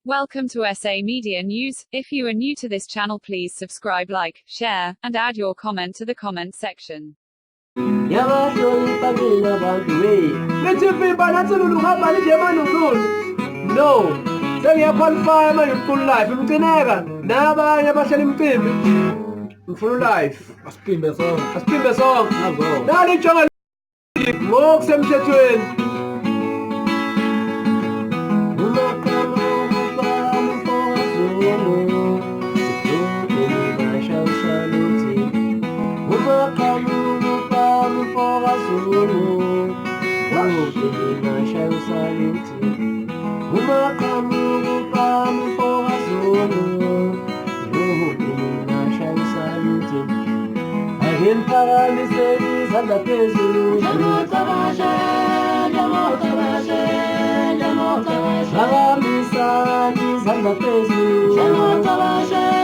Welcome to SA Media News. If you are new to this channel, please subscribe, like, share, and add your comment to the comment section. No. Sengiyaqualify manje full life. Umcineka nabanye abashela imicimbi. Full life. Asipimbe song. Nali injongo ngokusemthethweni. Jamota